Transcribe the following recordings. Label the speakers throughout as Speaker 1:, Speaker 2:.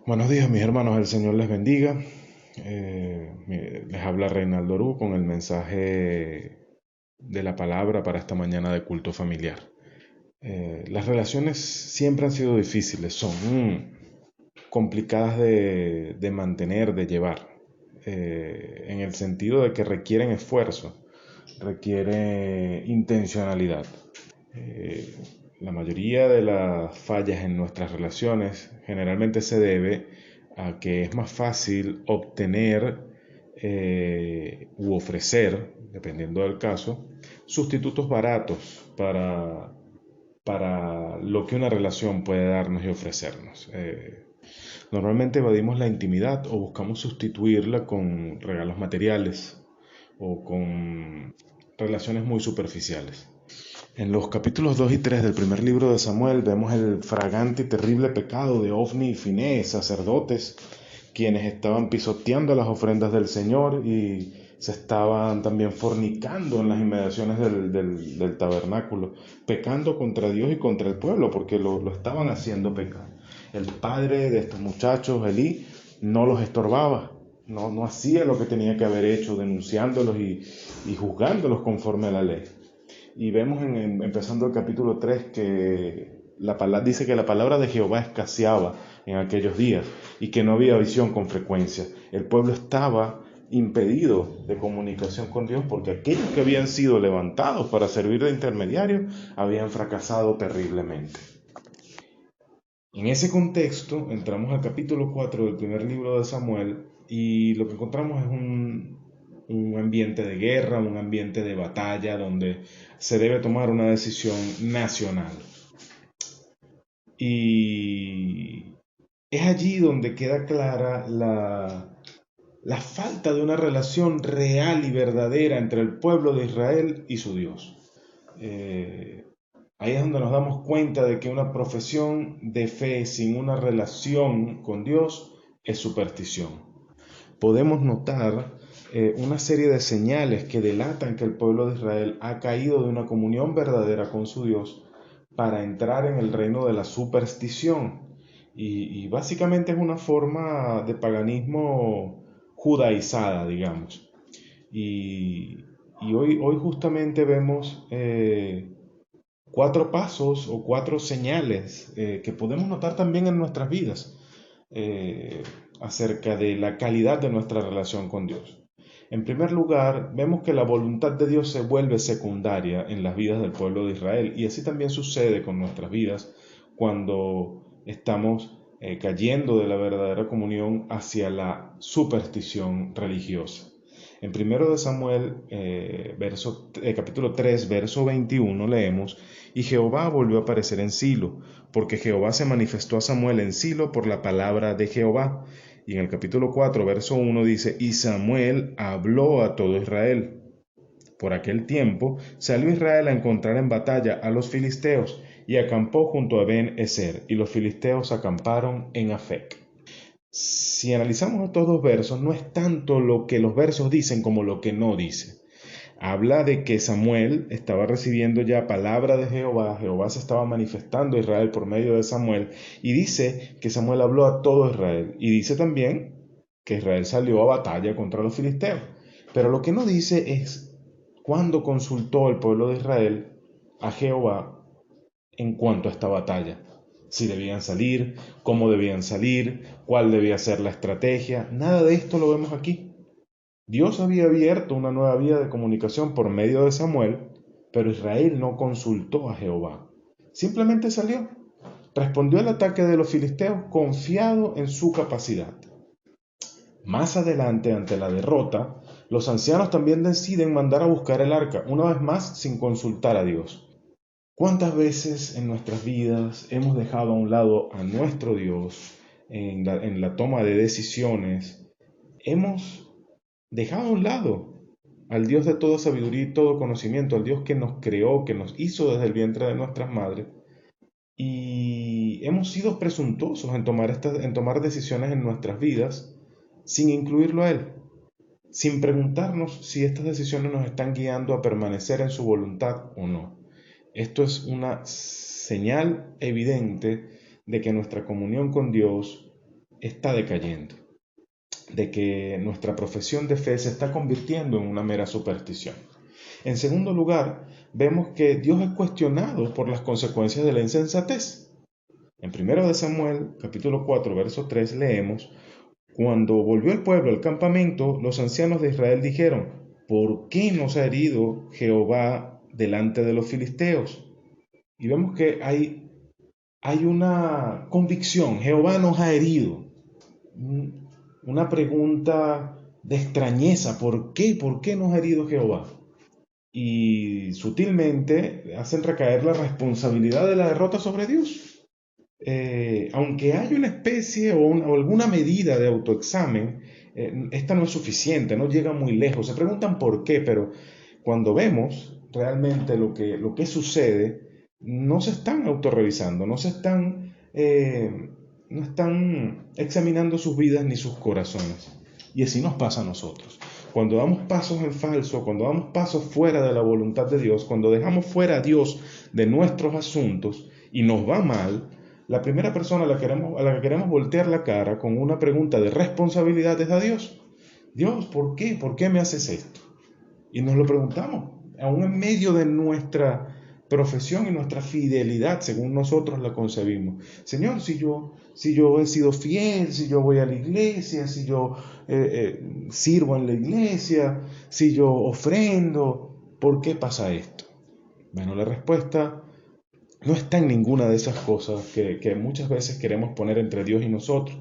Speaker 1: Buenos días, mis hermanos, el Señor les bendiga. Les habla Reinaldo Ru con el mensaje de la palabra para esta mañana de culto familiar. Las relaciones siempre han sido difíciles, son complicadas de mantener, de llevar, en el sentido de que requieren esfuerzo, requiere intencionalidad. Eh, la mayoría de las fallas en nuestras relaciones generalmente se debe a que es más fácil obtener u ofrecer, dependiendo del caso, sustitutos baratos para lo que una relación puede darnos y ofrecernos. Normalmente evadimos la intimidad o buscamos sustituirla con regalos materiales o con relaciones muy superficiales. En los capítulos 2 y 3 del primer libro de Samuel vemos el fragante y terrible pecado de Ofni y Finés, sacerdotes, quienes estaban pisoteando las ofrendas del Señor y se estaban también fornicando en las inmediaciones del tabernáculo, pecando contra Dios y contra el pueblo, porque lo estaban haciendo pecar. El padre de estos muchachos, Elí, no los estorbaba, no hacía lo que tenía que haber hecho, denunciándolos y juzgándolos conforme a la ley. Y vemos empezando el capítulo 3 que dice que la palabra de Jehová escaseaba en aquellos días y que no había visión con frecuencia. El pueblo estaba impedido de comunicación con Dios porque aquellos que habían sido levantados para servir de intermediarios habían fracasado terriblemente. En ese contexto entramos al capítulo 4 del primer libro de Samuel y lo que encontramos es un ambiente de guerra, un ambiente de batalla donde se debe tomar una decisión nacional. Y es allí donde queda clara la falta de una relación real y verdadera entre el pueblo de Israel y su Dios. Eh, Ahí es donde nos damos cuenta de que una profesión de fe sin una relación con Dios es superstición. Podemos notar una serie de señales que delatan que el pueblo de Israel ha caído de una comunión verdadera con su Dios para entrar en el reino de la superstición. Y básicamente es una forma de paganismo judaizada, digamos. Y, y hoy justamente vemos cuatro pasos o cuatro señales que podemos notar también en nuestras vidas eh, acerca de la calidad de nuestra relación con Dios. En primer lugar, vemos que la voluntad de Dios se vuelve secundaria en las vidas del pueblo de Israel y así también sucede con nuestras vidas cuando estamos cayendo de la verdadera comunión hacia la superstición religiosa. En primero de Samuel, capítulo 3, verso 21, leemos, y Jehová volvió a aparecer en Silo, porque Jehová se manifestó a Samuel en Silo por la palabra de Jehová. Y en el capítulo 4, verso 1 dice, y Samuel habló a todo Israel. Por aquel tiempo salió Israel a encontrar en batalla a los filisteos, y acampó junto a Ben-Ezer, y los filisteos acamparon en Afec. Si analizamos estos dos versos, no es tanto lo que los versos dicen como lo que no dice. Habla de que Samuel estaba recibiendo ya palabra de Jehová, Jehová se estaba manifestando a Israel por medio de Samuel, y dice que Samuel habló a todo Israel, y dice también que Israel salió a batalla contra los filisteos. Pero lo que no dice es cuándo consultó el pueblo de Israel a Jehová en cuanto a esta batalla. Si debían salir, cómo debían salir, cuál debía ser la estrategia, nada de esto lo vemos aquí. Dios había abierto una nueva vía de comunicación por medio de Samuel, pero Israel no consultó a Jehová. Simplemente salió. Respondió al ataque de los filisteos confiado en su capacidad. Más adelante, ante la derrota, los ancianos también deciden mandar a buscar el arca, una vez más sin consultar a Dios. ¿Cuántas veces en nuestras vidas hemos dejado a un lado a nuestro Dios en la toma de decisiones? Hemos dejado a un lado al Dios de toda sabiduría y todo conocimiento, al Dios que nos creó, que nos hizo desde el vientre de nuestras madres, y hemos sido presuntuosos en tomar decisiones en nuestras vidas sin incluirlo a Él, sin preguntarnos si estas decisiones nos están guiando a permanecer en su voluntad o no. Esto es una señal evidente de que nuestra comunión con Dios está decayendo, de que nuestra profesión de fe se está convirtiendo en una mera superstición. En segundo lugar, vemos que Dios es cuestionado por las consecuencias de la insensatez. En 1 Samuel, capítulo 4, verso 3, leemos: Cuando volvió el pueblo al campamento, los ancianos de Israel dijeron: ¿Por qué nos ha herido Jehová delante de los filisteos? Y vemos que hay una convicción: Jehová nos ha herido. Una pregunta de extrañeza: ¿por qué? ¿Por qué nos ha herido Jehová? Y sutilmente hacen recaer la responsabilidad de la derrota sobre Dios. Aunque hay una especie o alguna medida de autoexamen, esta no es suficiente, no llega muy lejos. Se preguntan por qué, pero cuando vemos realmente lo que sucede, no se están autorrevisando, no están examinando sus vidas ni sus corazones. Y así nos pasa a nosotros. Cuando damos pasos en falso, cuando damos pasos fuera de la voluntad de Dios, cuando dejamos fuera a Dios de nuestros asuntos y nos va mal, la primera persona a la que queremos voltear la cara con una pregunta de responsabilidad es a Dios. Dios, ¿por qué? ¿Por qué me haces esto? Y nos lo preguntamos, aún en medio de nuestra profesión y nuestra fidelidad, según nosotros la concebimos. Señor, si yo he sido fiel, si yo voy a la iglesia, si yo sirvo en la iglesia, si yo ofrendo, ¿por qué pasa esto? Bueno, la respuesta no está en ninguna de esas cosas que muchas veces queremos poner entre Dios y nosotros.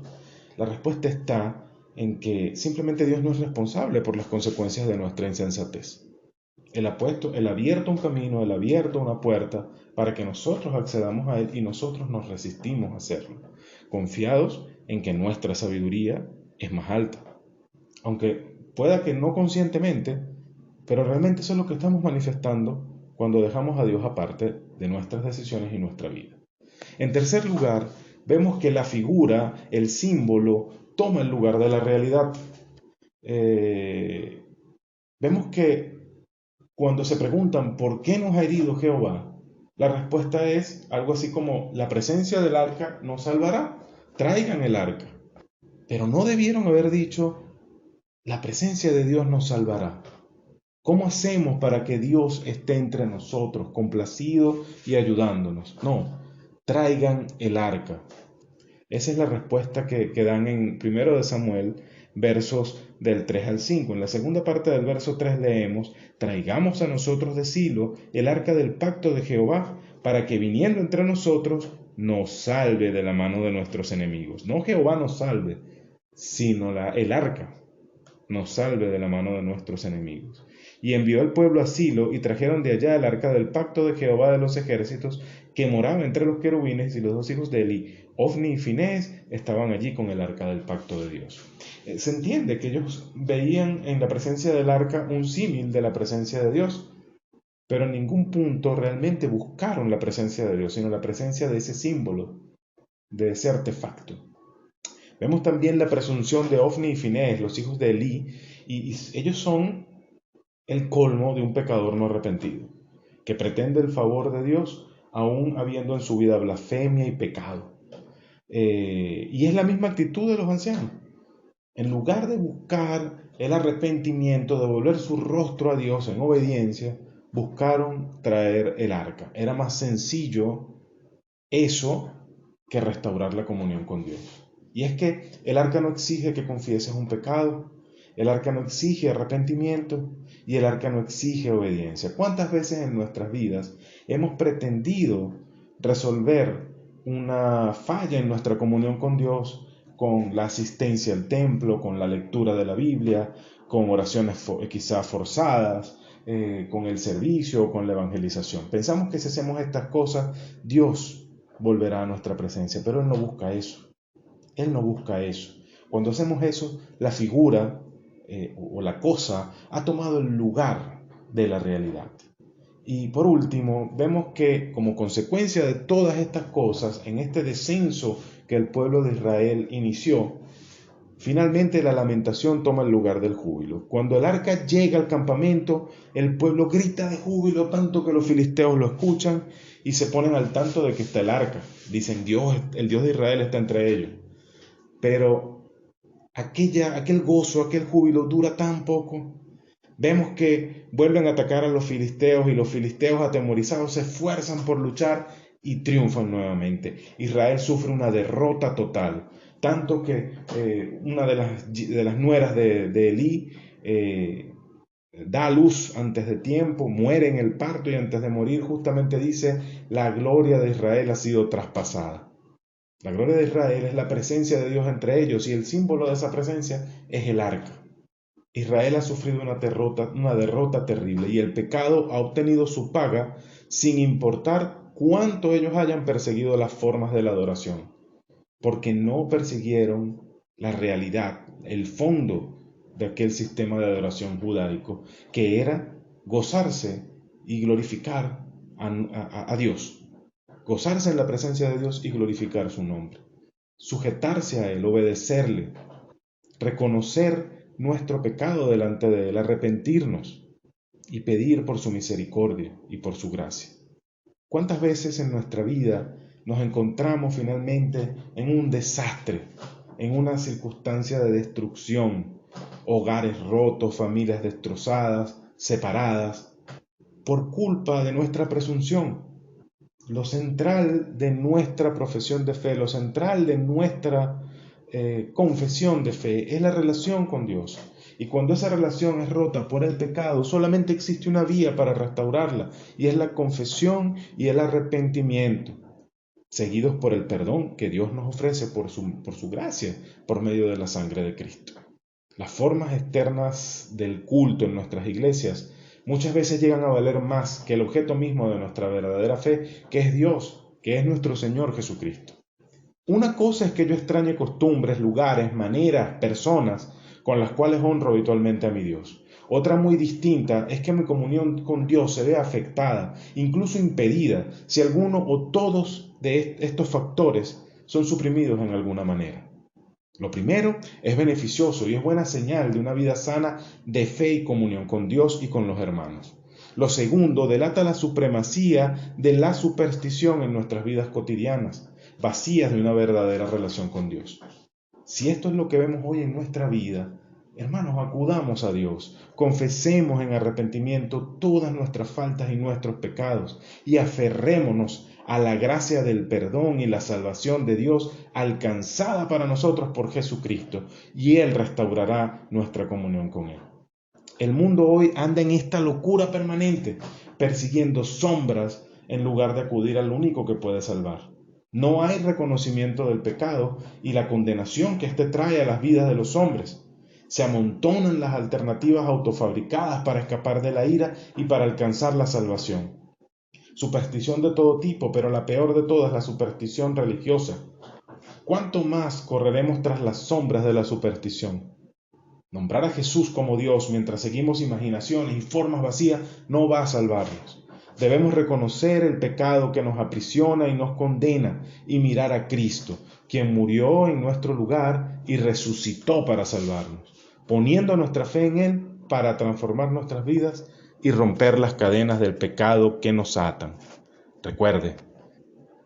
Speaker 1: La respuesta está en que simplemente Dios no es responsable por las consecuencias de nuestra insensatez. Él ha abierto un camino, Él ha abierto una puerta para que nosotros accedamos a Él y nosotros nos resistimos a hacerlo, confiados en que nuestra sabiduría es más alta. Aunque pueda que no conscientemente, pero realmente eso es lo que estamos manifestando cuando dejamos a Dios aparte de nuestras decisiones y nuestra vida. En tercer lugar, vemos que la figura, el símbolo, toma el lugar de la realidad. Vemos que cuando se preguntan ¿por qué nos ha herido Jehová?, la respuesta es algo así como: la presencia del arca nos salvará, traigan el arca. Pero no debieron haber dicho: la presencia de Dios nos salvará. ¿Cómo hacemos para que Dios esté entre nosotros, complacido y ayudándonos? No, traigan el arca. Esa es la respuesta que dan en 1 Samuel, versos del 3 al 5. En la segunda parte del verso 3 leemos: Traigamos a nosotros de Silo el arca del pacto de Jehová, para que viniendo entre nosotros nos salve de la mano de nuestros enemigos. No Jehová nos salve, sino el arca nos salve de la mano de nuestros enemigos. Y envió el pueblo a Silo, y trajeron de allá el arca del pacto de Jehová de los ejércitos, que moraba entre los querubines, y los dos hijos de Eli, Ofni y Finés, estaban allí con el arca del pacto de Dios. Se entiende que ellos veían en la presencia del arca un símil de la presencia de Dios, pero en ningún punto realmente buscaron la presencia de Dios, sino la presencia de ese símbolo, de ese artefacto. Vemos también la presunción de Ofni y Finés, los hijos de Eli, y ellos son el colmo de un pecador no arrepentido, que pretende el favor de Dios aún habiendo en su vida blasfemia y pecado. Y es la misma actitud de los ancianos. En lugar de buscar el arrepentimiento, de volver su rostro a Dios en obediencia, buscaron traer el arca. Era más sencillo eso que restaurar la comunión con Dios. Y es que el arca no exige que confieses un pecado, el arca no exige arrepentimiento y el arca no exige obediencia. ¿Cuántas veces en nuestras vidas hemos pretendido resolver una falla en nuestra comunión con Dios con la asistencia al templo, con la lectura de la Biblia, con oraciones quizás forzadas, con el servicio, con la evangelización? Pensamos que si hacemos estas cosas, Dios volverá a nuestra presencia, pero Él no busca eso. Él no busca eso. Cuando hacemos eso, la figura o la cosa ha tomado el lugar de la realidad. Y por último, vemos que como consecuencia de todas estas cosas, en este descenso que el pueblo de Israel inició, finalmente la lamentación toma el lugar del júbilo. Cuando el arca llega al campamento, el pueblo grita de júbilo tanto que los filisteos lo escuchan y se ponen al tanto de que está el arca. Dicen: Dios, el Dios de Israel está entre ellos. pero aquel gozo, aquel júbilo dura tan poco. Vemos que vuelven a atacar a los filisteos y los filisteos atemorizados se esfuerzan por luchar y triunfan nuevamente. Israel sufre una derrota total, tanto que una de las nueras de Elí da a luz antes de tiempo, muere en el parto y antes de morir justamente dice, la gloria de Israel ha sido traspasada. La gloria de Israel es la presencia de Dios entre ellos y el símbolo de esa presencia es el arca. Israel ha sufrido una derrota terrible y el pecado ha obtenido su paga sin importar cuánto ellos hayan perseguido las formas de la adoración, porque no persiguieron la realidad, el fondo de aquel sistema de adoración judaico, que era gozarse y glorificar a Dios, gozarse en la presencia de Dios y glorificar su nombre, sujetarse a Él, obedecerle, reconocer nuestro pecado delante de Él, arrepentirnos y pedir por su misericordia y por su gracia. ¿Cuántas veces en nuestra vida nos encontramos finalmente en un desastre, en una circunstancia de destrucción, hogares rotos, familias destrozadas, separadas, por culpa de nuestra presunción? Lo central de nuestra profesión de fe, lo central de nuestra confesión de fe es la relación con Dios. Y cuando esa relación es rota por el pecado, solamente existe una vía para restaurarla, y es la confesión y el arrepentimiento, seguidos por el perdón que Dios nos ofrece por su gracia, por medio de la sangre de Cristo. Las formas externas del culto en nuestras iglesias muchas veces llegan a valer más que el objeto mismo de nuestra verdadera fe, que es Dios, que es nuestro Señor Jesucristo. Una cosa es que yo extrañe costumbres, lugares, maneras, personas con las cuales honro habitualmente a mi Dios. Otra muy distinta es que mi comunión con Dios se vea afectada, incluso impedida, si alguno o todos de estos factores son suprimidos en alguna manera. Lo primero es beneficioso y es buena señal de una vida sana de fe y comunión con Dios y con los hermanos. Lo segundo delata la supremacía de la superstición en nuestras vidas cotidianas, vacías de una verdadera relación con Dios. Si esto es lo que vemos hoy en nuestra vida, hermanos, acudamos a Dios, confesemos en arrepentimiento todas nuestras faltas y nuestros pecados y aferrémonos a la gracia del perdón y la salvación de Dios alcanzada para nosotros por Jesucristo, y Él restaurará nuestra comunión con Él. El mundo hoy anda en esta locura permanente, persiguiendo sombras en lugar de acudir al único que puede salvar. No hay reconocimiento del pecado y la condenación que éste trae a las vidas de los hombres. Se amontonan las alternativas autofabricadas para escapar de la ira y para alcanzar la salvación. Superstición de todo tipo, pero la peor de todas, la superstición religiosa. ¿Cuánto más correremos tras las sombras de la superstición? Nombrar a Jesús como Dios mientras seguimos imaginaciones y formas vacías no va a salvarnos. Debemos reconocer el pecado que nos aprisiona y nos condena y mirar a Cristo, quien murió en nuestro lugar y resucitó para salvarnos, poniendo nuestra fe en Él para transformar nuestras vidas y romper las cadenas del pecado que nos atan. Recuerde,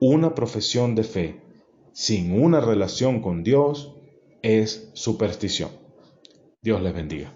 Speaker 1: una profesión de fe sin una relación con Dios es superstición. Dios les bendiga.